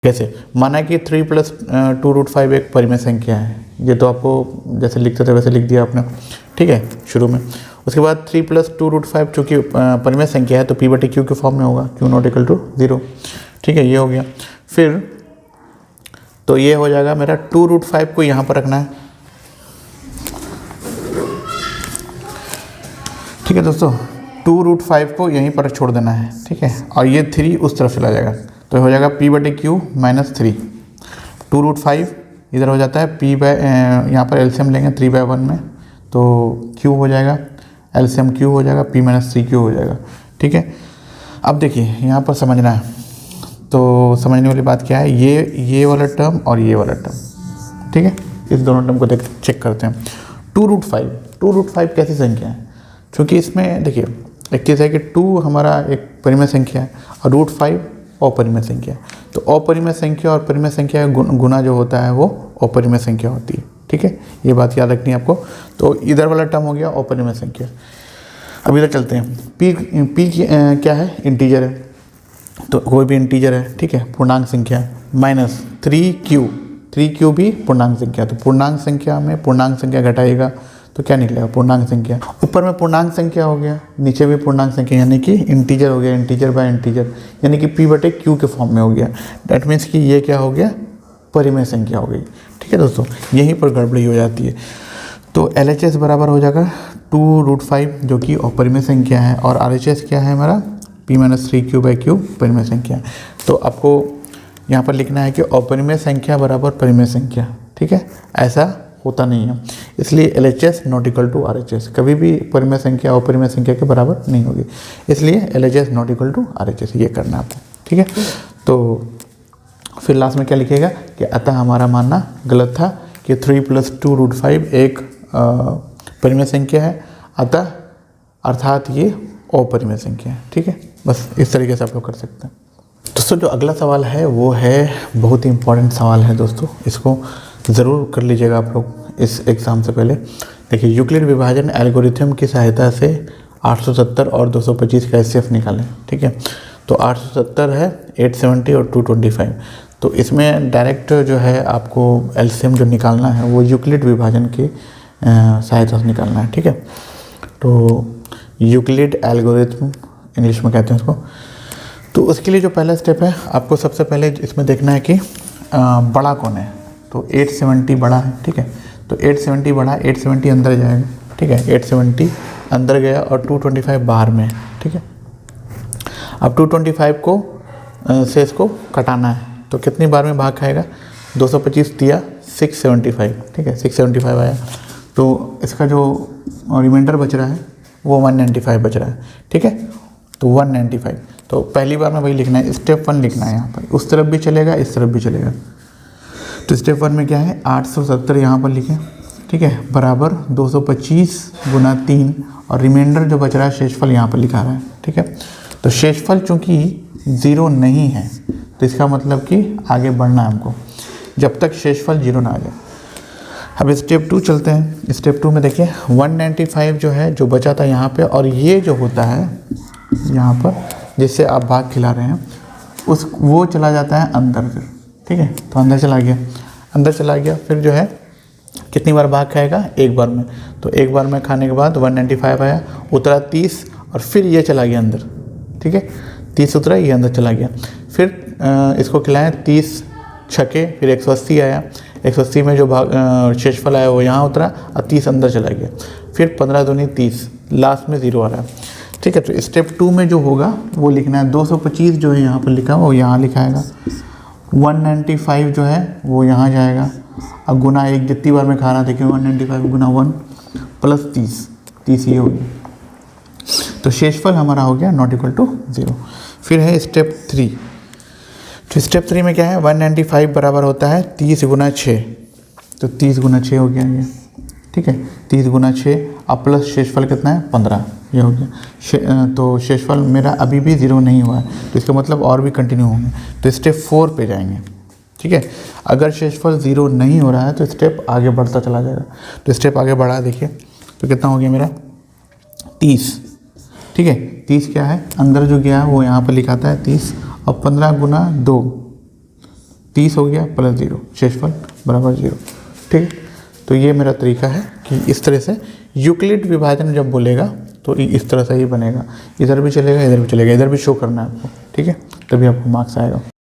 कैसे, माना कि 3 प्लस 2√5 एक परिमेय संख्या है, ये तो आपको जैसे लिखते थे वैसे लिख दिया आपने, ठीक है, शुरू में। उसके बाद 3 प्लस 2√5 चूँकि परिमेय संख्या है तो p/q के फॉर्म में होगा, q नॉट इक्वल टू 0, ठीक है, ये हो गया। फिर तो ये हो जाएगा मेरा 2√5 को यहाँ पर रखना है, ठीक है दोस्तों, 2√5 को यहीं पर छोड़ देना है, ठीक है, और ये 3 उस तरफ चला जाएगा, तो हो जाएगा p/q माइनस 3। 2√5 इधर हो जाता है यहाँ पर एलसीएम लेंगे 3/1 में, तो q हो जाएगा, एलसीएम q हो जाएगा, p माइनस 3q हो जाएगा, ठीक है। अब देखिए यहाँ पर समझना है, तो समझने वाली बात क्या है, ये वाला टर्म और ये वाला टर्म, ठीक है, इस दोनों टर्म को चेक करते हैं। 2√5 कैसी संख्या है, क्योंकि इसमें देखिए एक चीज़ है कि 2 हमारा एक परिमेय संख्या है और √5 अपरिमेय संख्या है, तो अपरिमेय संख्या और परिमेय संख्या का गुना जो होता है वो अपरिमेय संख्या होती है, ठीक है, ये बात याद रखनी है आपको। तो इधर वाला टर्म हो गया अपरिमेय संख्या। अब इधर चलते हैं, p क्या है, इंटीजर है, तो कोई भी इंटीजर है, ठीक है, पूर्णांक संख्या, माइनस 3q भी पूर्णांक संख्या, तो पूर्णांक संख्या में पूर्णांक संख्या घटाएगा तो क्या निकलेगा, पूर्णांक संख्या। ऊपर में पूर्णांक संख्या हो गया, नीचे भी पूर्णांक संख्या, यानी कि इंटीजर हो गया, इंटीजर बाय इंटीजर, यानी कि p/q के फॉर्म में हो गया। डैट मीन्स कि ये क्या हो गया, परिमेय संख्या हो गई, ठीक है दोस्तों, यहीं पर गड़बड़ी हो जाती है। तो LHS बराबर हो जाएगा 2√5 जो कि अपरिमेय संख्या है, और RHS क्या है हमारा, p-3q/q परिमेय संख्या है। तो आपको यहाँ पर लिखना है कि अपरिमेय संख्या बराबर परिमेय संख्या, ठीक है, ऐसा होता नहीं है, इसलिए LHS not equal to RHS, कभी भी परिमेय संख्या अपरिमेय संख्या के बराबर नहीं होगी, इसलिए LHS not equal to RHS, ये करना है आपको, ठीक है। तो फिर लास्ट में क्या लिखेगा कि अतः हमारा मानना गलत था कि 3 प्लस 2√5 एक परिमेय संख्या है, अतः अर्थात ये अपरिमेय संख्या है, ठीक है। बस इस तरीके से आप लोग कर सकते हैं। दोस्तों जो अगला सवाल है वो है बहुत ही इंपॉर्टेंट सवाल है दोस्तों, इसको ज़रूर कर लीजिएगा आप लोग इस एग्ज़ाम से पहले। देखिए, यूक्लिड विभाजन एल्गोरिथम की सहायता से 870 और 225 का HCF निकालें, ठीक है। तो 870 है, 870 और 225, तो इसमें डायरेक्ट जो है आपको LCM जो निकालना है वो यूक्लिड विभाजन की सहायता से निकालना है, ठीक है। तो यूक्लिड एल्गोरिथम इंग्लिश में कहते हैं उसको। तो उसके लिए जो पहला स्टेप है, आपको सबसे पहले इसमें देखना है कि बड़ा कौन है, तो 870 बड़ा है, ठीक है, तो 870 बड़ा, 870 अंदर जाएगा, ठीक है, 870 अंदर गया और 225 बाहर में है, ठीक है। अब 225 को से इसको कटाना है, तो कितनी बार में भाग खाएगा, 225 दिया 675, ठीक है, 675 आया, तो इसका जो रिमाइंडर बच रहा है वो 195 बच रहा है, ठीक है, तो 195। तो पहली बार में वही लिखना है, स्टेप 1 लिखना है यहाँ पर, उस तरफ भी चलेगा इस तरफ भी चलेगा। तो स्टेप 1 में क्या है, 870 यहाँ पर लिखें, ठीक है, बराबर 225 गुना 3, और रिमाइंडर जो बच रहा है शेषफल यहाँ पर लिखा रहा है, ठीक है। तो शेषफल चूँकि 0 नहीं है तो इसका मतलब कि आगे बढ़ना है हमको जब तक शेषफल 0 ना आ जाए। अब स्टेप 2 चलते हैं। स्टेप 2 में देखिए 195 जो है जो बचा था यहाँ पे, और ये जो होता है यहाँ पर जिससे आप भाग खिला रहे हैं वो चला जाता है अंदर फिर, ठीक है, तो अंदर चला गया, फिर जो है कितनी बार भाग खाएगा, एक बार में, तो एक बार में खाने के बाद 195 आया, उतरा 30 और फिर ये चला गया अंदर, ठीक है, 30 उतरा, ये अंदर चला गया, फिर इसको खिलाएं 30 छके, फिर 180 आया, 180 में जो शेषफल आया वो यहाँ उतरा और 30 अंदर चला गया, फिर 15 दूनी 30, लास्ट में 0 आ रहा है, ठीक है। तो स्टेप 2 में जो होगा वो लिखना है, 225 जो है यहाँ पर लिखा वो यहाँ लिखाएगा, 195 जो है वो यहाँ जाएगा, अब गुना 1 जितनी बार में खा रहा, देखिए 195 गुना 1 प्लस 30 ये हो गया, तो शेषफल हमारा हो गया नॉट इक्वल टू 0। फिर है स्टेप 3। तो स्टेप 3 में क्या है, 195 बराबर होता है 30 गुना 6, तो 30 गुना 6 हो गया ये, ठीक है, 30 गुना 6, अब प्लस शेषफल कितना है 15, ये हो गया। तो शेषफल मेरा अभी भी 0 नहीं हुआ है, तो इसका मतलब और भी कंटिन्यू होंगे, तो स्टेप 4 पे जाएंगे, ठीक है। अगर शेषफल 0 नहीं हो रहा है तो स्टेप आगे बढ़ता चला जाएगा, तो स्टेप आगे बढ़ा, देखिए तो कितना हो गया मेरा 30, ठीक है, 30 क्या है, अंदर जो गया है वो यहाँ पर लिखाता है 30, और 15 गुना 2, 30 हो गया प्लस 0, शेषफल बराबर 0। ठीक है, तो ये मेरा तरीका है कि इस तरह से यूक्लिड विभाजन जब बोलेगा तो इस तरह से ही बनेगा, इधर भी चलेगा इधर भी चलेगा, इधर भी शो करना है आपको। ठीक है, तभी आपको मार्क्स आएगा।